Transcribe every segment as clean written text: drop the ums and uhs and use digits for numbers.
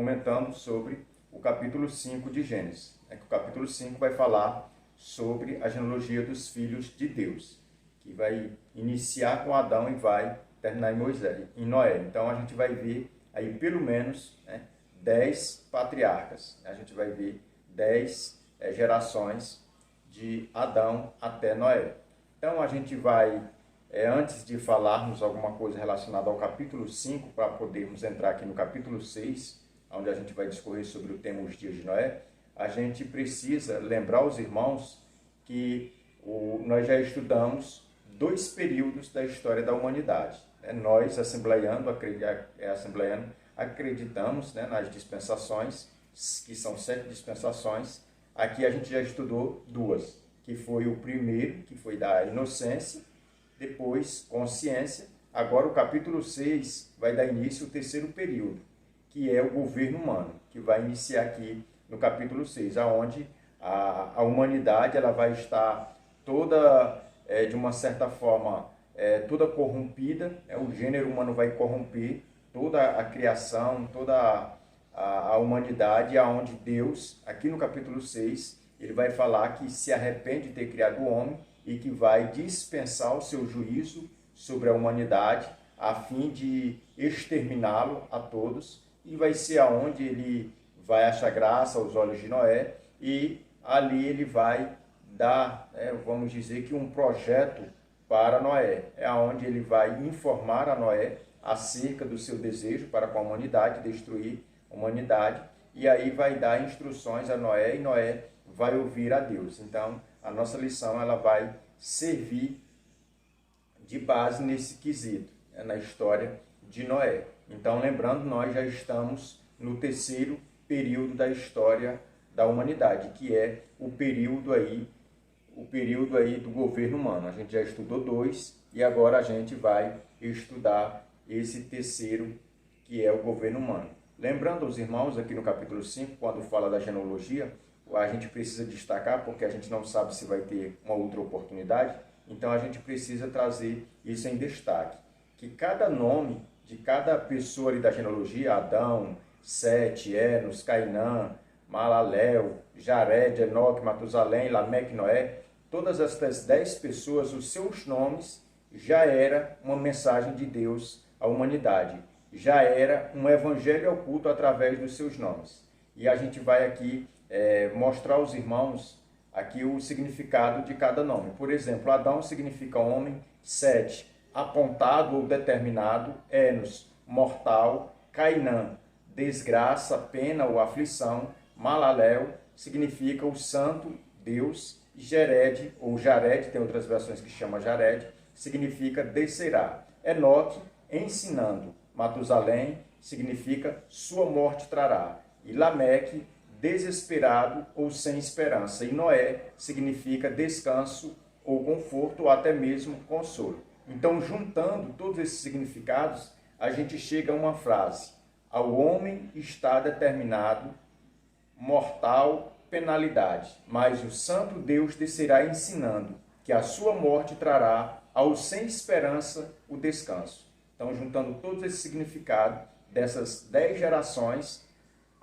comentando sobre o capítulo 5 de Gênesis. Que o capítulo 5 vai falar sobre a genealogia dos filhos de Deus, que vai iniciar com Adão e vai terminar em Moisés, em Noé. Então a gente vai ver aí pelo menos 10 patriarcas. A gente vai ver 10 gerações de Adão até Noé. Então a gente vai, antes de falarmos alguma coisa relacionada ao capítulo 5, para podermos entrar aqui no capítulo 6, onde a gente vai discorrer sobre o tema Os Dias de Noé, a gente precisa lembrar os irmãos que nós já estudamos 2 períodos da história da humanidade. Nós, assembleiano, acreditamos nas dispensações, que são 7 dispensações. Aqui a gente já estudou 2, que foi o primeiro, que foi da inocência, depois consciência. Agora o capítulo 6 vai dar início ao 3º período, que é o governo humano, que vai iniciar aqui no capítulo 6, onde a humanidade ela vai estar toda, de uma certa forma, toda corrompida. O gênero humano vai corromper toda a criação, toda a humanidade, aonde Deus, aqui no capítulo 6, ele vai falar que se arrepende de ter criado o homem e que vai dispensar o seu juízo sobre a humanidade a fim de exterminá-lo a todos, e vai ser aonde ele vai achar graça aos olhos de Noé, e ali ele vai dar, vamos dizer que um projeto para Noé, onde ele vai informar a Noé acerca do seu desejo para com a humanidade, destruir a humanidade, e aí vai dar instruções a Noé, e Noé vai ouvir a Deus. Então, a nossa lição ela vai servir de base nesse quesito, na história de Noé. Então, lembrando, nós já estamos no 3º período da história da humanidade, que é o período aí do governo humano. A gente já estudou 2 e agora a gente vai estudar esse 3º, que é o governo humano. Lembrando aos irmãos, aqui no capítulo 5, quando fala da genealogia, a gente precisa destacar, porque a gente não sabe se vai ter uma outra oportunidade, então a gente precisa trazer isso em destaque, que cada nome de cada pessoa ali da genealogia, Adão, Sete, Enos, Cainã, Malalel, Jared, Enoque, Matusalém, Lameque, Noé, todas estas 10 pessoas, os seus nomes já era uma mensagem de Deus à humanidade, já era um evangelho oculto através dos seus nomes. E a gente vai aqui mostrar aos irmãos aqui o significado de cada nome. Por exemplo, Adão significa homem, Sete, apontado ou determinado, Enos, mortal, Cainã, desgraça, pena ou aflição, Malalel significa o santo, Deus, Jered, ou Jared, tem outras versões que chama Jared, significa descerá. Enoque, ensinando. Matusalém significa sua morte trará. E Lameque, desesperado ou sem esperança. E Noé significa descanso ou conforto, ou até mesmo consolo. Então, juntando todos esses significados, a gente chega a uma frase: ao homem está determinado mortal penalidade, mas o santo Deus descerá ensinando que a sua morte trará ao sem esperança o descanso. Então, juntando todos esses significados dessas 10 gerações,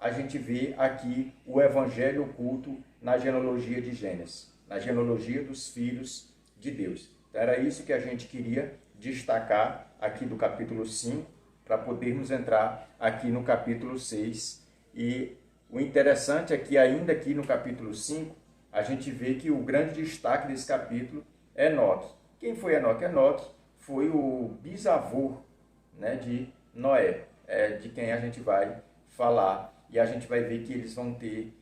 a gente vê aqui o evangelho oculto na genealogia de Gênesis, na genealogia dos filhos de Deus. Então, era isso que a gente queria destacar aqui do capítulo 5, para podermos entrar aqui no capítulo 6. E o interessante é que ainda aqui no capítulo 5, a gente vê que o grande destaque desse capítulo é Enoque. Quem foi Enoque? Enoque foi o bisavô de Noé, de quem a gente vai falar. E a gente vai ver que eles vão ter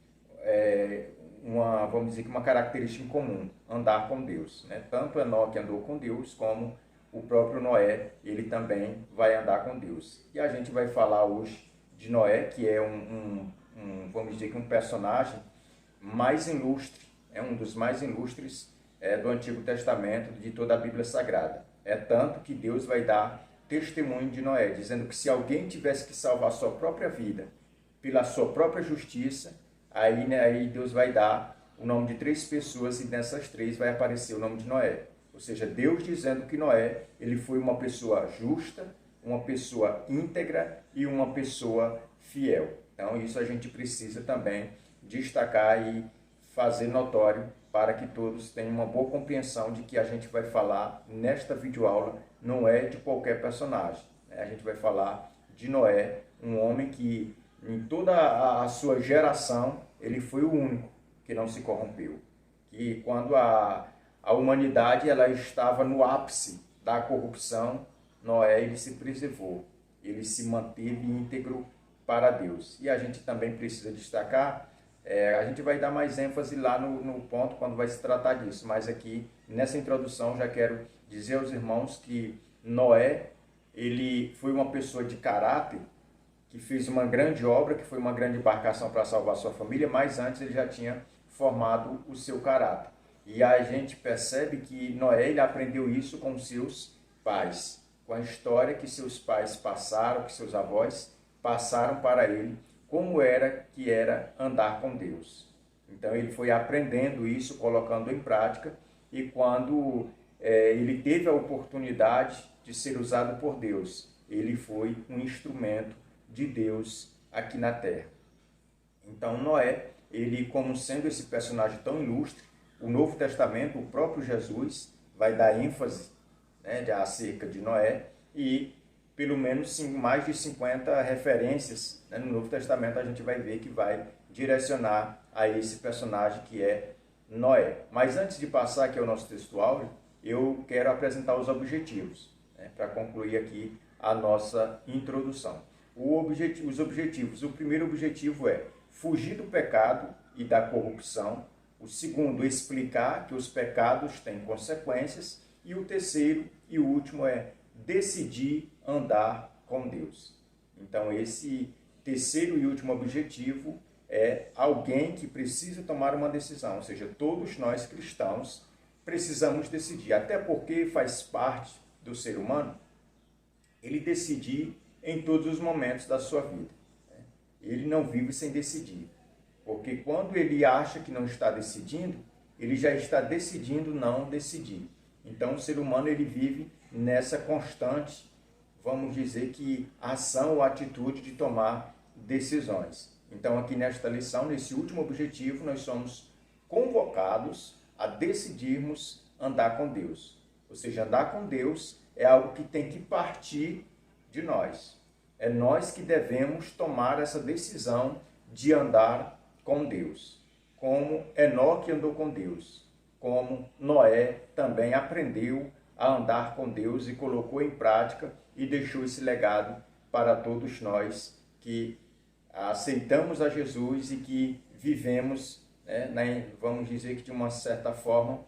vamos dizer que uma característica em comum: andar com Deus. Tanto Enoque andou com Deus, como o próprio Noé, ele também vai andar com Deus. E a gente vai falar hoje de Noé, que é vamos dizer que um personagem mais ilustre, um dos mais ilustres do Antigo Testamento, de toda a Bíblia Sagrada. Tanto que Deus vai dar testemunho de Noé, dizendo que se alguém tivesse que salvar a sua própria vida pela sua própria justiça, aí Deus vai dar o nome de 3 pessoas, e nessas 3 vai aparecer o nome de Noé. Ou seja, Deus dizendo que Noé, ele foi uma pessoa justa, uma pessoa íntegra e uma pessoa fiel. Então isso a gente precisa também destacar e fazer notório para que todos tenham uma boa compreensão de que a gente vai falar nesta videoaula não é de qualquer personagem. A gente vai falar de Noé, um homem que em toda a sua geração ele foi o único que não se corrompeu. Que quando a humanidade ela estava no ápice da corrupção, Noé ele se preservou, ele se manteve íntegro para Deus. E a gente também precisa destacar, a gente vai dar mais ênfase lá no ponto quando vai se tratar disso, mas aqui nessa introdução já quero dizer aos irmãos que Noé ele foi uma pessoa de caráter, que fez uma grande obra, que foi uma grande embarcação para salvar sua família, mas antes ele já tinha formado o seu caráter. E a gente percebe que Noé ele aprendeu isso com seus pais, com a história que seus pais passaram, que seus avós passaram para ele, como era que era andar com Deus. Então ele foi aprendendo isso, colocando em prática, e quando ele teve a oportunidade de ser usado por Deus, ele foi um instrumento de Deus aqui na terra. Então Noé, ele como sendo esse personagem tão ilustre, o Novo Testamento, o próprio Jesus vai dar ênfase acerca de Noé, e pelo menos mais de 50 referências no Novo Testamento a gente vai ver que vai direcionar a esse personagem que é Noé. Mas antes de passar aqui ao nosso textual, eu quero apresentar os objetivos, para concluir aqui a nossa introdução. Os objetivos. O primeiro objetivo é fugir do pecado e da corrupção. O segundo, explicar que os pecados têm consequências. E o terceiro e o último é decidir andar com Deus. Então esse terceiro e último objetivo é alguém que precisa tomar uma decisão, ou seja, todos nós cristãos precisamos decidir, até porque faz parte do ser humano ele decidir em todos os momentos da sua vida. Ele não vive sem decidir, porque quando ele acha que não está decidindo, ele já está decidindo não decidir. Então o ser humano ele vive nessa constante, vamos dizer que ação ou atitude de tomar decisões. Então aqui nesta lição, nesse último objetivo, nós somos convocados a decidirmos andar com Deus. Ou seja, andar com Deus é algo que tem que partir de nós. É nós que devemos tomar essa decisão de andar com Deus. Como Enoque andou com Deus, como Noé também aprendeu a andar com Deus e colocou em prática e deixou esse legado para todos nós que aceitamos a Jesus e que vivemos, vamos dizer que de uma certa forma,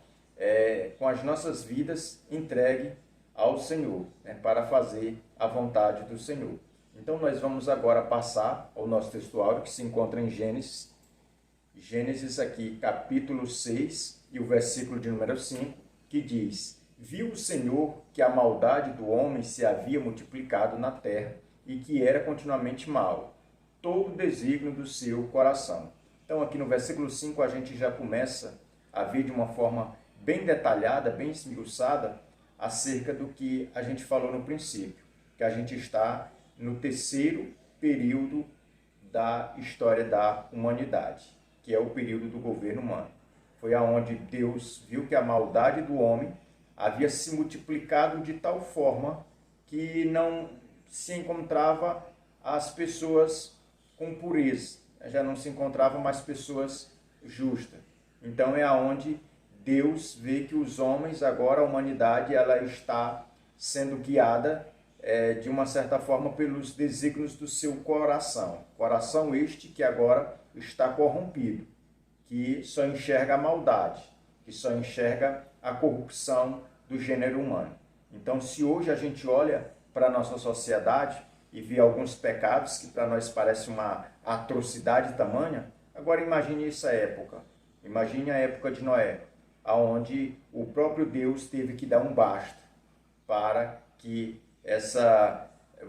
com as nossas vidas entregue ao Senhor, para fazer a vontade do Senhor. Então nós vamos agora passar ao nosso textuário que se encontra em Gênesis. Gênesis aqui, capítulo 6 e o versículo de número 5, que diz: Viu o Senhor que a maldade do homem se havia multiplicado na terra e que era continuamente mau, todo o desígnio do seu coração. Então aqui no versículo 5 a gente já começa a ver de uma forma bem detalhada, bem esmiuçada, acerca do que a gente falou no princípio, que a gente está no terceiro período da história da humanidade, que é o período do governo humano. Foi aonde Deus viu que a maldade do homem havia se multiplicado de tal forma que não se encontrava as pessoas com pureza, já não se encontravam mais pessoas justas. Então é aonde Deus vê que os homens, agora a humanidade, ela está sendo guiada de uma certa forma pelos desígnios do seu coração. Coração este que agora está corrompido, que só enxerga a maldade, que só enxerga a corrupção do gênero humano. Então, se hoje a gente olha para a nossa sociedade e vê alguns pecados que para nós parece uma atrocidade tamanha, agora imagine essa época. Imagine a época de Noé, onde o próprio Deus teve que dar um basta para que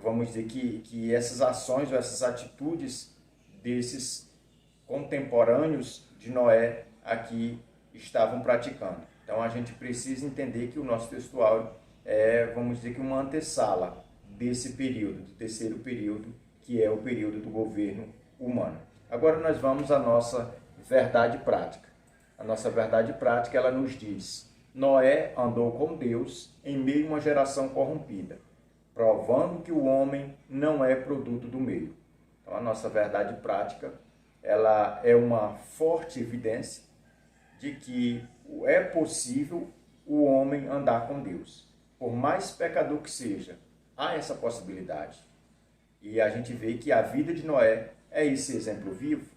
vamos dizer que essas ações ou essas atitudes desses contemporâneos de Noé aqui estavam praticando. Então a gente precisa entender que o nosso textual vamos dizer que uma antessala desse período, do terceiro período, que é o período do governo humana. Agora nós vamos à nossa verdade prática. A nossa verdade prática, ela nos diz: Noé andou com Deus em meio a uma geração corrompida, provando que o homem não é produto do meio. Então, a nossa verdade prática, ela é uma forte evidência de que é possível o homem andar com Deus. Por mais pecador que seja, há essa possibilidade. E a gente vê que a vida de Noé é esse exemplo vivo.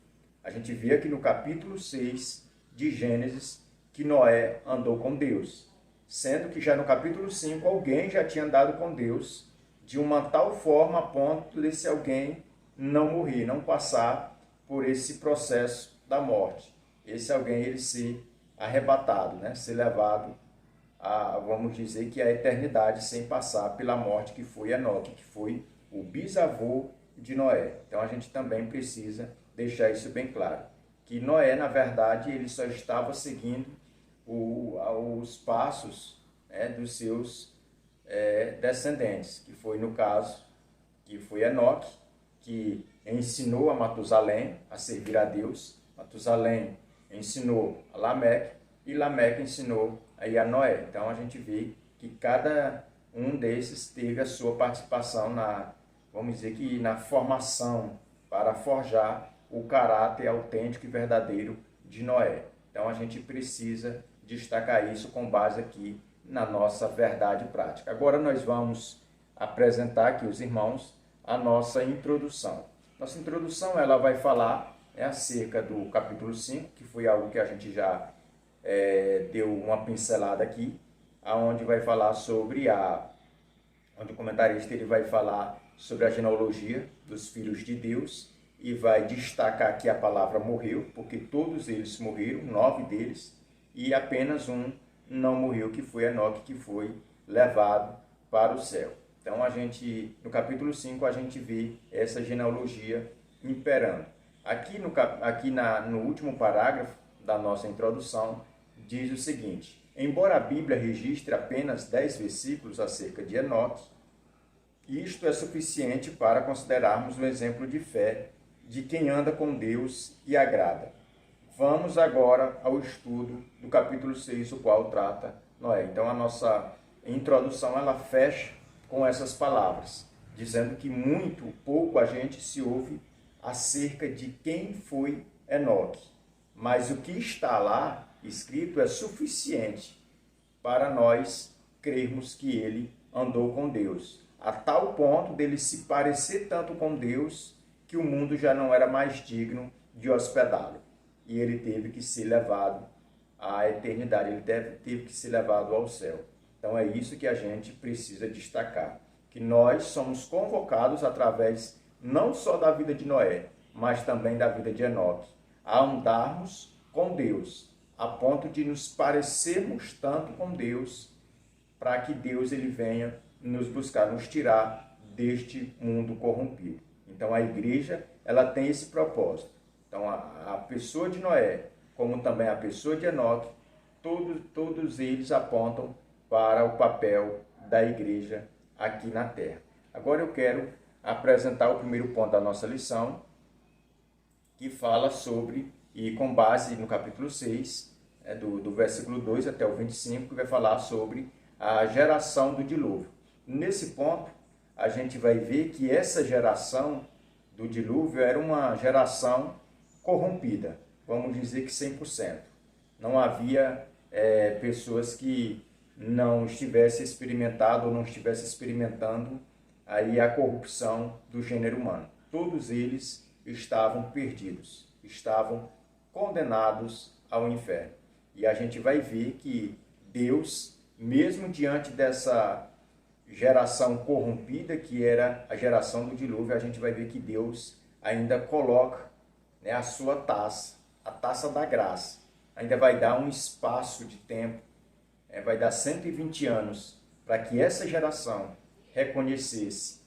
A gente vê aqui no capítulo 6 de Gênesis que Noé andou com Deus, sendo que já no capítulo 5 alguém já tinha andado com Deus de uma tal forma a ponto desse alguém não morrer, não passar por esse processo da morte. Esse alguém ele ser arrebatado, né? Ser levado a, vamos dizer que a eternidade sem passar pela morte, que foi Enoque, que foi o bisavô de Noé. Então a gente também precisa deixar isso bem claro, que Noé, na verdade, ele só estava seguindo os passos, né, dos seus descendentes, que foi, no caso, que foi Enoque, que ensinou a Matusalém a servir a Deus. Matusalém ensinou a Lameque e Lameque ensinou aí a Noé. Então a gente vê que cada um desses teve a sua participação na, vamos dizer que na formação para forjar o caráter autêntico e verdadeiro de Noé. Então a gente precisa destacar isso com base aqui na nossa verdade prática. Agora nós vamos apresentar aqui os irmãos a nossa introdução. Nossa introdução ela vai falar acerca do capítulo 5, que foi algo que a gente já deu uma pincelada aqui, aonde vai falar sobre onde o comentarista ele vai falar sobre a genealogia dos filhos de Deus e vai destacar aqui a palavra morreu, porque todos eles morreram, 9 deles, e apenas um não morreu, que foi Enoque, que foi levado para o céu. Então, no capítulo 5, a gente vê essa genealogia imperando. Aqui no último parágrafo da nossa introdução, diz o seguinte: embora a Bíblia registre apenas 10 versículos acerca de Enoque, isto é suficiente para considerarmos um exemplo de fé de quem anda com Deus e agrada. Vamos agora ao estudo do capítulo 6, o qual trata Noé. Então, a nossa introdução ela fecha com essas palavras, dizendo que muito pouco a gente se ouve acerca de quem foi Enoque, mas o que está lá escrito é suficiente para nós crermos que ele andou com Deus, a tal ponto dele se parecer tanto com Deus que o mundo já não era mais digno de hospedá-lo. E ele teve que ser levado à eternidade, ele teve que ser levado ao céu. Então é isso que a gente precisa destacar, que nós somos convocados através não só da vida de Noé, mas também da vida de Enoque, a andarmos com Deus, a ponto de nos parecermos tanto com Deus, para que Deus ele venha nos buscar, nos tirar deste mundo corrompido. Então a igreja ela tem esse propósito. Então a pessoa de Noé, como também a pessoa de Enoque, todos eles apontam para o papel da igreja aqui na terra. Agora eu quero apresentar o primeiro ponto da nossa lição, que fala sobre, e com base no capítulo 6, do versículo 2 até o 25, que vai falar sobre a geração do dilúvio. Nesse ponto, a gente vai ver que essa geração do dilúvio era uma geração corrompida, vamos dizer que 100%. Não havia pessoas que não estivessem experimentado ou não estivessem experimentando aí a corrupção do gênero humano. Todos eles estavam perdidos, estavam condenados ao inferno. E a gente vai ver que Deus, mesmo diante dessa geração corrompida, que era a geração do dilúvio, a gente vai ver que Deus ainda coloca a sua taça, a taça da graça. Ainda vai dar um espaço de tempo, vai dar 120 anos, para que essa geração reconhecesse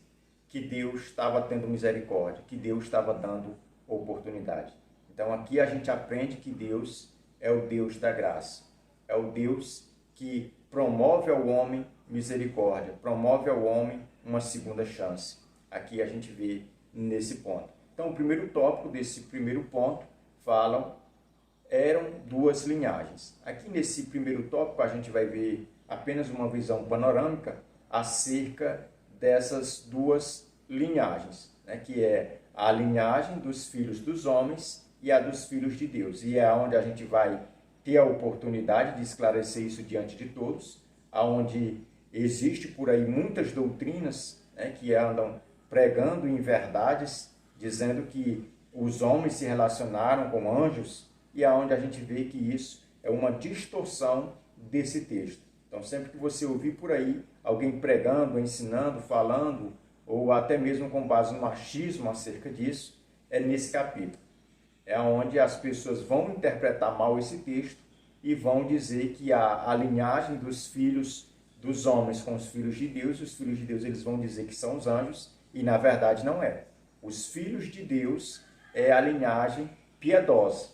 que Deus estava tendo misericórdia, que Deus estava dando oportunidade. Então aqui a gente aprende que Deus é o Deus da graça, é o Deus que promove ao homem misericórdia, promove ao homem uma segunda chance. Aqui a gente vê nesse ponto. Então, o primeiro tópico desse primeiro ponto eram duas linhagens. Aqui nesse primeiro tópico a gente vai ver apenas uma visão panorâmica acerca dessas duas linhagens, né, que é a linhagem dos filhos dos homens e a dos filhos de Deus. E é onde a gente vai ter a oportunidade de esclarecer isso diante de todos, aonde existe por aí muitas doutrinas, né, que andam pregando em verdades, dizendo que os homens se relacionaram com anjos, e aonde a gente vê que isso é uma distorção desse texto. Então, sempre que você ouvir por aí alguém pregando, ensinando, falando, ou até mesmo com base no machismo acerca disso, é nesse capítulo. É onde as pessoas vão interpretar mal esse texto e vão dizer que a linhagem dos filhos dos homens com os filhos de Deus, os filhos de Deus eles vão dizer que são os anjos, e na verdade não é. Os filhos de Deus é a linhagem piedosa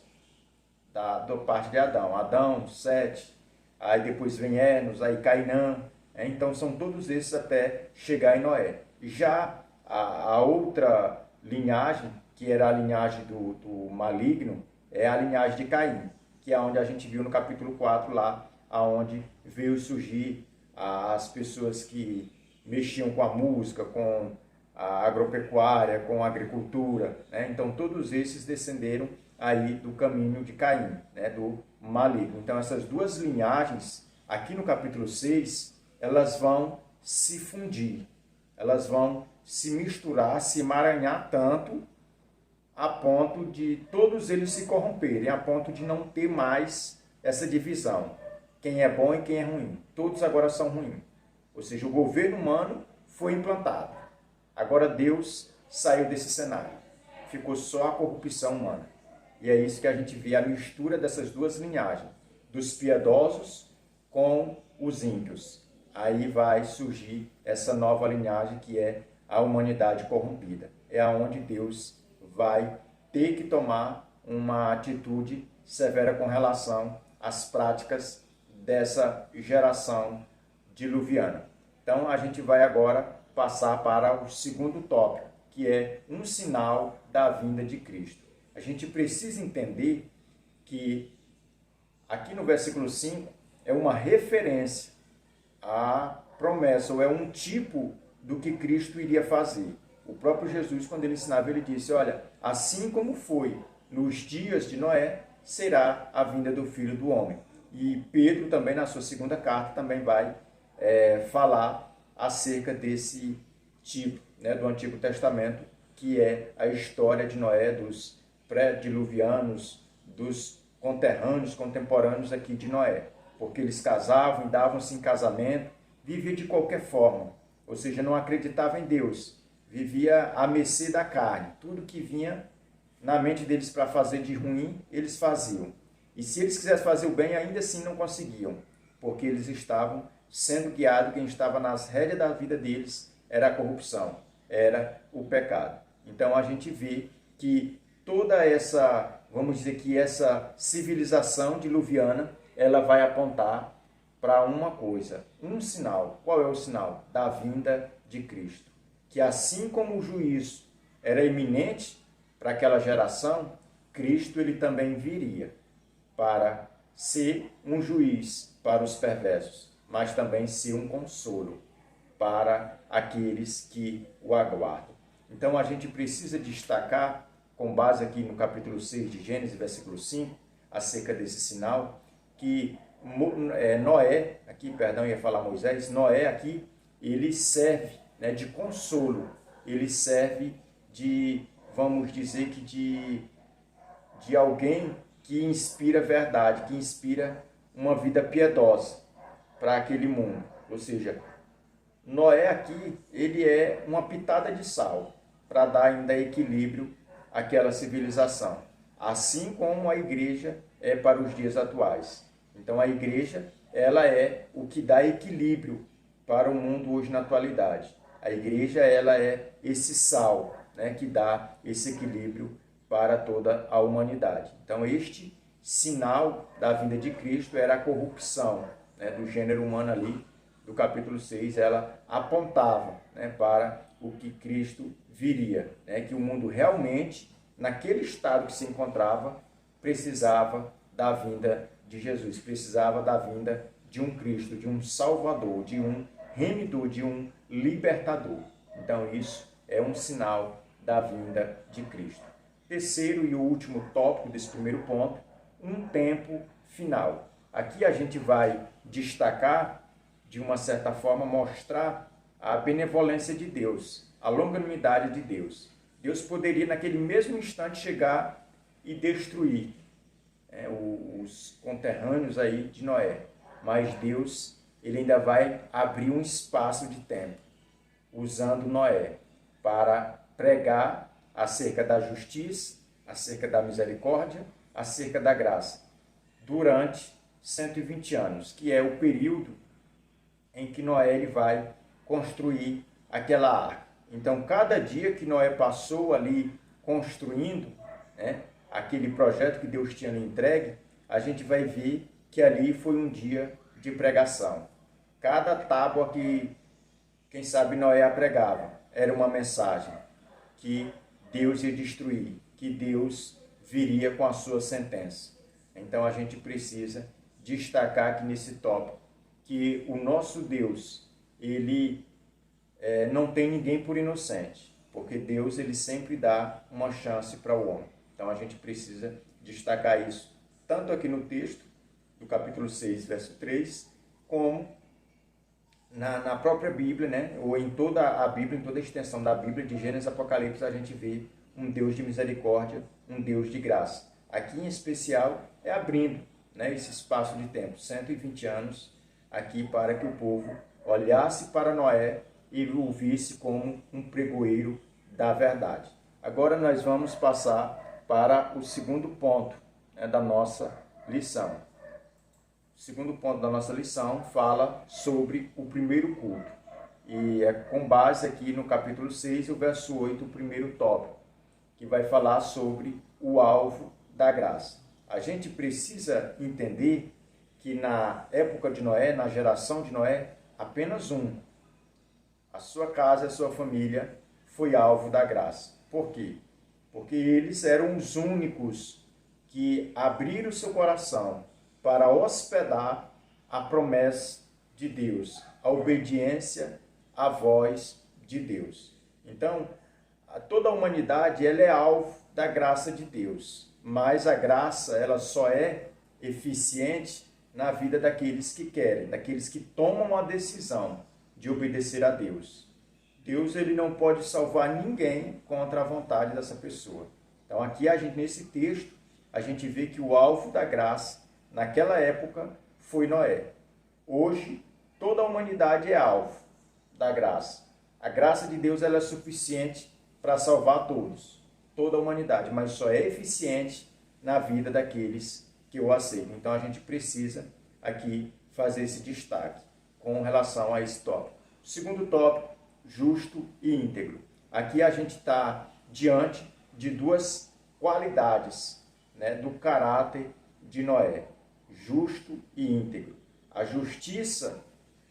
da parte de Adão. Adão, Sete, aí depois vem Enos, aí Cainã. Então são todos esses até chegar em Noé. Já a outra linhagem, que era a linhagem do maligno, é a linhagem de Caim, que é onde a gente viu no capítulo 4 lá, aonde veio surgir as pessoas que mexiam com a música, com a agropecuária, com a agricultura, né? Então todos esses descenderam aí do caminho de Caim, né? Do maligno. Então essas duas linhagens, aqui no capítulo 6, elas vão se fundir, elas vão se misturar, se emaranhar tanto, a ponto de todos eles se corromperem, a ponto de não ter mais essa divisão. Quem é bom e quem é ruim. Todos agora são ruins. Ou seja, o governo humano foi implantado. Agora Deus saiu desse cenário. Ficou só a corrupção humana. E é isso que a gente vê, a mistura dessas duas linhagens. Dos piedosos com os ímpios. Aí vai surgir essa nova linhagem que é a humanidade corrompida. É aonde Deus vai ter que tomar uma atitude severa com relação às práticas dessa geração diluviana. Então a gente vai agora passar para o segundo tópico, que é um sinal da vinda de Cristo. A gente precisa entender que aqui no versículo 5 é uma referência à promessa, ou é um tipo do que Cristo iria fazer. O próprio Jesus, quando ele ensinava, ele disse, olha, assim como foi nos dias de Noé, será a vinda do Filho do Homem. E Pedro também, na sua segunda carta, também vai falar acerca desse tipo, né, do Antigo Testamento, que é a história de Noé, dos pré-diluvianos, dos conterrâneos, contemporâneos aqui de Noé. Porque eles casavam e davam-se em casamento, viviam de qualquer forma, ou seja, não acreditavam em Deus, vivia à mercê da carne. Tudo que vinha na mente deles para fazer de ruim, eles faziam. E se eles quisessem fazer o bem, ainda assim não conseguiam, porque eles estavam sendo guiados, quem estava nas rédeas da vida deles era a corrupção, era o pecado. Então a gente vê que toda essa, vamos dizer que essa civilização diluviana, ela vai apontar para uma coisa, um sinal. Qual é o sinal? Da vinda de Cristo. Que assim como o juízo era iminente para aquela geração, Cristo ele também viria para ser um juiz para os perversos, mas também ser um consolo para aqueles que o aguardam. Então a gente precisa destacar, com base aqui no capítulo 6 de Gênesis, versículo 5, acerca desse sinal, que Noé, aqui, perdão, ia falar Moisés, Noé aqui, ele serve, né, de consolo, ele serve de, vamos dizer que de alguém que inspira verdade, que inspira uma vida piedosa para aquele mundo. Ou seja, Noé aqui, ele é uma pitada de sal para dar ainda equilíbrio àquela civilização. Assim como a igreja é para os dias atuais. Então a igreja, ela é o que dá equilíbrio para o mundo hoje na atualidade. A igreja, ela é esse sal, né, que dá esse equilíbrio para toda a humanidade. Então este sinal da vinda de Cristo era a corrupção, né, do gênero humano ali, do capítulo 6, ela apontava, né, para o que Cristo viria, né, que o mundo realmente, naquele estado que se encontrava, precisava da vinda de Jesus, precisava da vinda de um Cristo, de um Salvador, de um remidor, de um libertador. Então isso é um sinal da vinda de Cristo. Terceiro e último tópico desse primeiro ponto, um tempo final. Aqui a gente vai destacar, de uma certa forma, mostrar a benevolência de Deus, a longanimidade de Deus. Deus poderia naquele mesmo instante chegar e destruir os conterrâneos aí de Noé, mas Deus, ele ainda vai abrir um espaço de tempo, usando Noé para pregar acerca da justiça, acerca da misericórdia, acerca da graça, durante 120 anos, que é o período em que Noé ele vai construir aquela arca. Então, cada dia que Noé passou ali construindo, né, aquele projeto que Deus tinha lhe entregue, a gente vai ver que ali foi um dia de pregação. Cada tábua que, quem sabe, Noé pregava, era uma mensagem que Deus ia destruir, que Deus viria com a sua sentença. Então a gente precisa destacar aqui nesse tópico que o nosso Deus, ele não tem ninguém por inocente, porque Deus ele sempre dá uma chance para o homem. Então a gente precisa destacar isso, tanto aqui no texto do capítulo 6, verso 3, como na própria Bíblia, né? Ou em toda a Bíblia, em toda a extensão da Bíblia, de Gênesis a Apocalipse, a gente vê um Deus de misericórdia, um Deus de graça. Aqui em especial é abrindo, né, esse espaço de tempo, 120 anos, aqui para que o povo olhasse para Noé e o visse como um pregoeiro da verdade. Agora nós vamos passar para o segundo ponto, né, da nossa lição. O segundo ponto da nossa lição fala sobre o primeiro culto. E é com base aqui no capítulo 6, o verso 8, o primeiro tópico, que vai falar sobre o alvo da graça. A gente precisa entender que na época de Noé, na geração de Noé, apenas a sua casa, a sua família, foi alvo da graça. Por quê? Porque eles eram os únicos que abriram seu coração para hospedar a promessa de Deus, a obediência à voz de Deus. Então, toda a humanidade ela é alvo da graça de Deus, mas a graça ela só é eficiente na vida daqueles que querem, daqueles que tomam a decisão de obedecer a Deus. Deus ele não pode salvar ninguém contra a vontade dessa pessoa. Então aqui nesse texto a gente vê que o alvo da graça naquela época foi Noé. Hoje toda a humanidade é alvo da graça. A graça de Deus ela é suficiente para salvar todos, toda a humanidade, mas só é eficiente na vida daqueles que o aceitam. Então a gente precisa aqui fazer esse destaque com relação a esse tópico. O segundo tópico, justo e íntegro. Aqui a gente está diante de duas qualidades, né, do caráter de Noé, justo e íntegro. A justiça,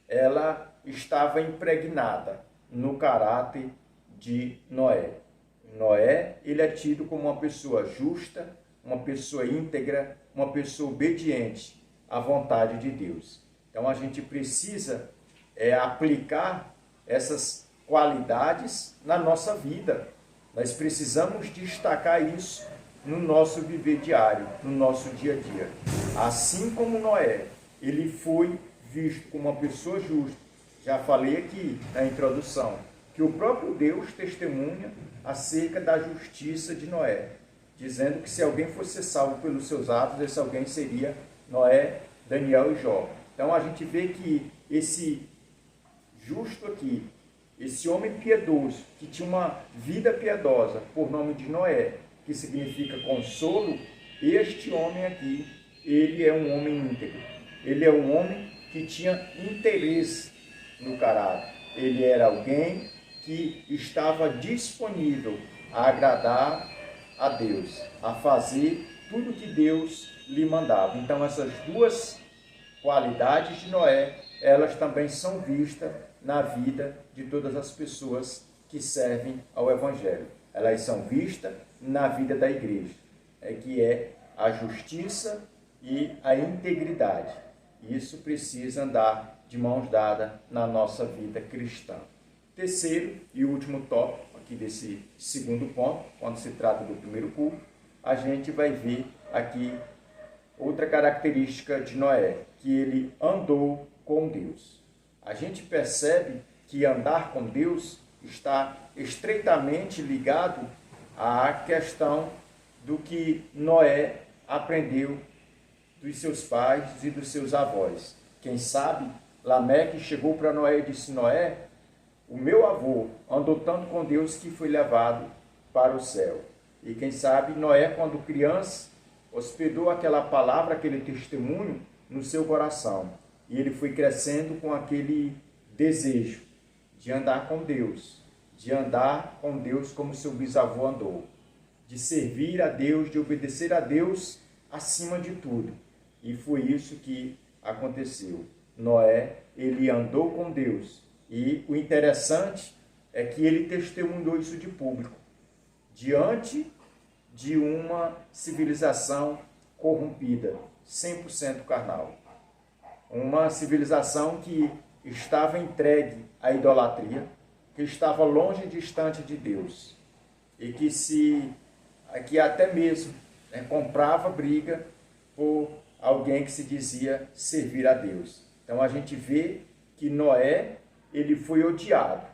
ela estava impregnada no caráter de Noé. Noé, ele é tido como uma pessoa justa, uma pessoa íntegra, uma pessoa obediente à vontade de Deus. Então a gente precisa aplicar essas qualidades na nossa vida. Nós precisamos destacar isso no nosso viver diário, no nosso dia a dia. Assim como Noé, ele foi visto como uma pessoa justa. Já falei aqui na introdução que o próprio Deus testemunha acerca da justiça de Noé, dizendo que se alguém fosse salvo pelos seus atos, esse alguém seria Noé, Daniel e Jó. Então a gente vê que esse justo aqui, esse homem piedoso, que tinha uma vida piedosa, por nome de Noé, que significa consolo, este homem aqui, ele é um homem íntegro. Ele é um homem que tinha interesse no caráter. Ele era alguém que estava disponível a agradar a Deus, a fazer tudo que Deus lhe mandava. Então essas duas qualidades de Noé elas também são vistas na vida de todas as pessoas que servem ao Evangelho. Elas são vistas na vida da igreja, que é a justiça e a integridade. Isso precisa andar de mãos dadas na nossa vida cristã. Terceiro e último tópico aqui desse segundo ponto, quando se trata do primeiro culto, a gente vai ver aqui outra característica de Noé, que ele andou com Deus. A gente percebe que andar com Deus está estreitamente ligado à questão do que Noé aprendeu dos seus pais e dos seus avós. Quem sabe, Lameque chegou para Noé e disse: Noé, o meu avô andou tanto com Deus que foi levado para o céu. E quem sabe, Noé, quando criança, hospedou aquela palavra, aquele testemunho no seu coração. E ele foi crescendo com aquele desejo de andar com Deus, de andar com Deus como seu bisavô andou, de servir a Deus, de obedecer a Deus acima de tudo. E foi isso que aconteceu. Noé, ele andou com Deus. E o interessante é que ele testemunhou isso de público, diante de uma civilização corrompida, 100% carnal. Uma civilização que estava entregue à idolatria, que estava longe e distante de Deus, e que até mesmo comprava briga por alguém que se dizia servir a Deus. Então a gente vê que Noé, ele foi odiado,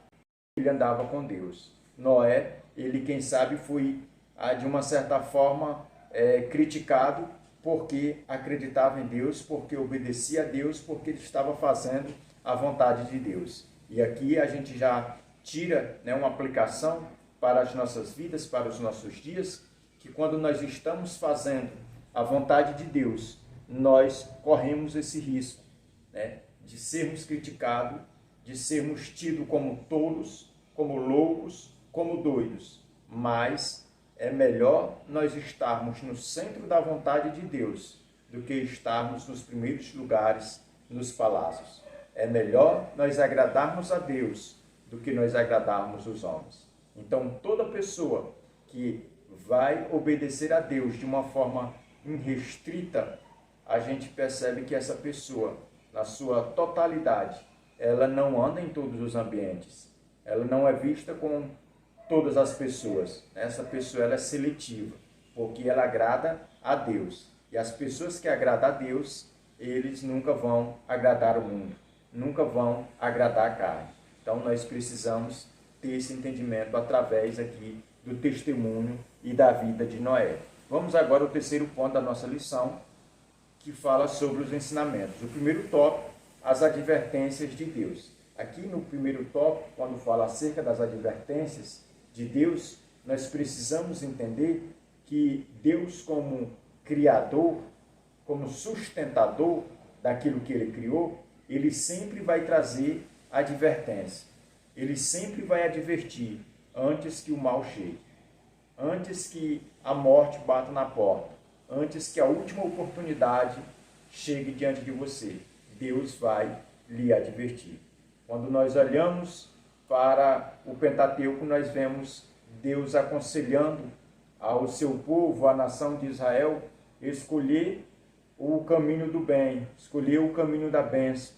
ele andava com Deus. Noé, ele quem sabe foi de uma certa forma criticado porque acreditava em Deus, porque obedecia a Deus, porque ele estava fazendo a vontade de Deus. E aqui a gente já tira uma aplicação para as nossas vidas, para os nossos dias, que quando nós estamos fazendo a vontade de Deus, nós corremos esse risco de sermos criticados, de sermos tidos como tolos, como loucos, como doidos. Mas é melhor nós estarmos no centro da vontade de Deus do que estarmos nos primeiros lugares, nos palácios. É melhor nós agradarmos a Deus do que nós agradarmos os homens. Então, toda pessoa que vai obedecer a Deus de uma forma irrestrita, a gente percebe que essa pessoa, na sua totalidade, ela não anda em todos os ambientes. Ela não é vista com todas as pessoas. Essa pessoa ela é seletiva, porque ela agrada a Deus. E as pessoas que agradam a Deus, eles nunca vão agradar o mundo, nunca vão agradar a carne. Então nós precisamos ter esse entendimento através aqui do testemunho e da vida de Noé. Vamos agora ao terceiro ponto da nossa lição, que fala sobre os ensinamentos. O primeiro tópico, as advertências de Deus. Aqui no primeiro tópico, quando fala acerca das advertências de Deus, nós precisamos entender que Deus, como criador, como sustentador daquilo que ele criou, ele sempre vai trazer advertência. Ele sempre vai advertir antes que o mal chegue, antes que a morte bata na porta, antes que a última oportunidade chegue diante de você. Deus vai lhe advertir. Quando nós olhamos para o Pentateuco, nós vemos Deus aconselhando ao seu povo, à nação de Israel, escolher o caminho do bem, escolher o caminho da bênção,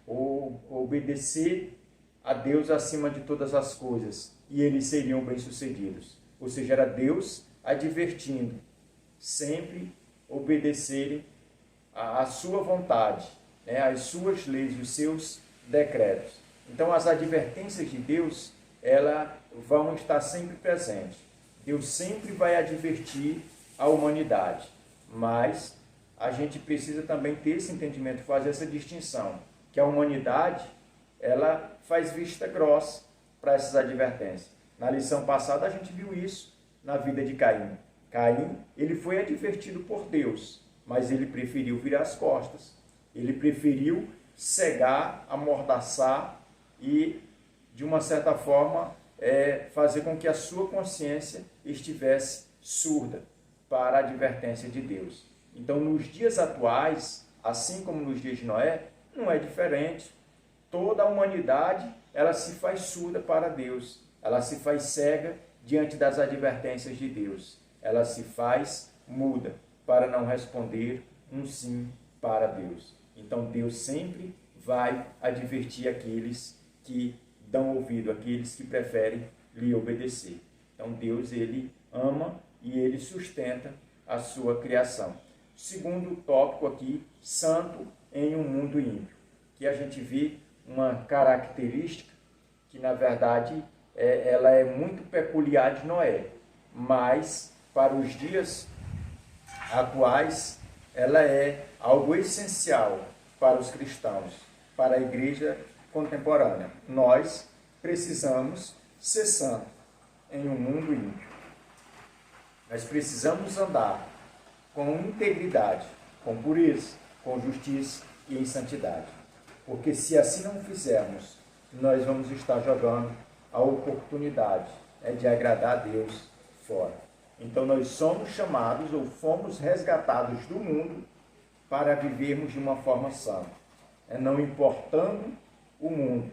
ou obedecer a Deus acima de todas as coisas, e eles seriam bem-sucedidos. Ou seja, era Deus advertindo, sempre obedecerem a sua vontade, as suas leis, os seus decretos. Então, as advertências de Deus, elas vão estar sempre presentes. Deus sempre vai advertir a humanidade, mas a gente precisa também ter esse entendimento, fazer essa distinção, que a humanidade, ela faz vista grossa para essas advertências. Na lição passada, a gente viu isso na vida de Caim. Caim, ele foi advertido por Deus, mas ele preferiu virar as costas. Ele preferiu cegar, amordaçar e, de uma certa forma, fazer com que a sua consciência estivesse surda para a advertência de Deus. Então, nos dias atuais, assim como nos dias de Noé, não é diferente. Toda a humanidade, ela se faz surda para Deus, ela se faz cega diante das advertências de Deus, ela se faz muda para não responder um sim para Deus. Então Deus sempre vai advertir aqueles que dão ouvido, aqueles que preferem lhe obedecer. Então Deus, ele ama e ele sustenta a sua criação. Segundo tópico aqui, santo em um mundo ímpio, que a gente vê uma característica que na verdade ela é muito peculiar de Noé, mas para os dias atuais ela é algo essencial para os cristãos, para a igreja contemporânea. Nós precisamos ser santos em um mundo ímpio. Nós precisamos andar com integridade, com pureza, com justiça e em santidade. Porque se assim não fizermos, nós vamos estar jogando a oportunidade de agradar a Deus fora. Então nós somos chamados ou fomos resgatados do mundo para vivermos de uma forma santa, não importando o mundo,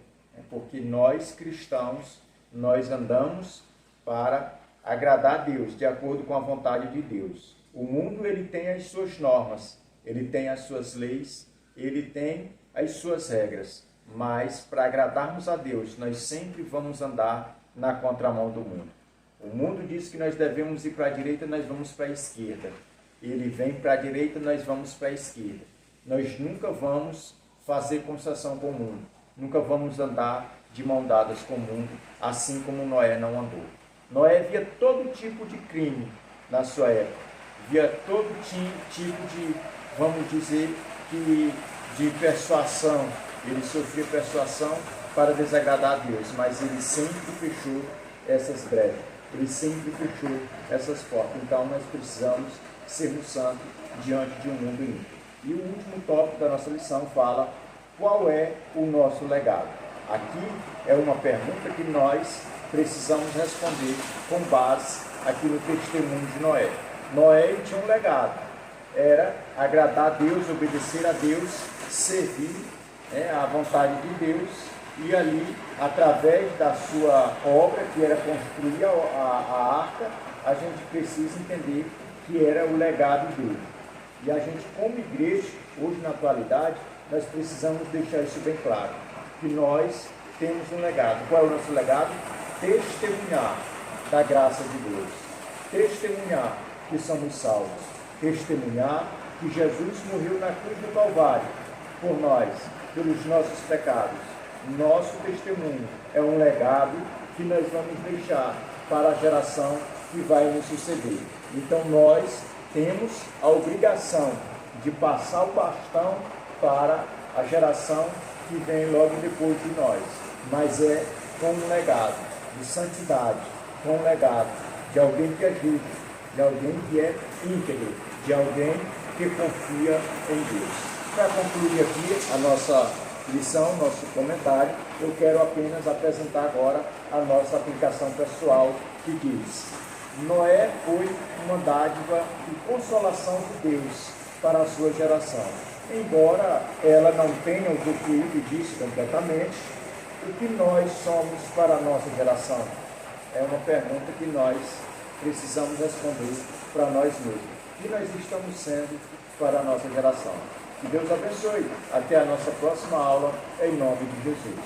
porque nós cristãos, nós andamos para agradar a Deus, de acordo com a vontade de Deus. O mundo, ele tem as suas normas, ele tem as suas leis, ele tem as suas regras, mas para agradarmos a Deus, nós sempre vamos andar na contramão do mundo. O mundo diz que nós devemos ir para a direita, nós vamos para a esquerda. Ele vem para a direita, nós vamos para a esquerda. Nós nunca vamos fazer concessão com o mundo, nunca vamos andar de mão dadas com o mundo, assim como Noé não andou. Noé via todo tipo de crime na sua época, via todo tipo de, vamos dizer, de persuasão. Ele sofria persuasão para desagradar a Deus, mas ele sempre fechou essas brechas, ele sempre fechou essas portas. Então nós precisamos sermos santos diante de um mundo ímpio. E o último tópico da nossa lição fala qual é o nosso legado. Aqui é uma pergunta que nós precisamos responder com base aqui no testemunho de Noé. Noé tinha um legado, era agradar a Deus, obedecer a Deus, servir à vontade de Deus, e ali, através da sua obra, que era construir a arca, a gente precisa entender que era o legado dele. E a gente, como igreja, hoje na atualidade, nós precisamos deixar isso bem claro, que nós temos um legado. Qual é o nosso legado? Testemunhar da graça de Deus, testemunhar que somos salvos, testemunhar que Jesus morreu na cruz do Calvário por nós, pelos nossos pecados. Nosso testemunho é um legado que nós vamos deixar para a geração que vai nos suceder. Então nós temos a obrigação de passar o bastão para a geração que vem logo depois de nós, mas é com um legado de santidade, com um legado de alguém que ajude, de alguém que é íntegro, de alguém que confia em Deus. Para concluir aqui a nossa lição, nosso comentário, eu quero apenas apresentar agora a nossa aplicação pessoal, que diz: Noé foi uma dádiva e consolação de Deus para a sua geração. Embora ela não tenha usufruído disso completamente, o que nós somos para a nossa geração? É uma pergunta que nós precisamos responder para nós mesmos. O que nós estamos sendo para a nossa geração? Que Deus abençoe. Até a nossa próxima aula, em nome de Jesus.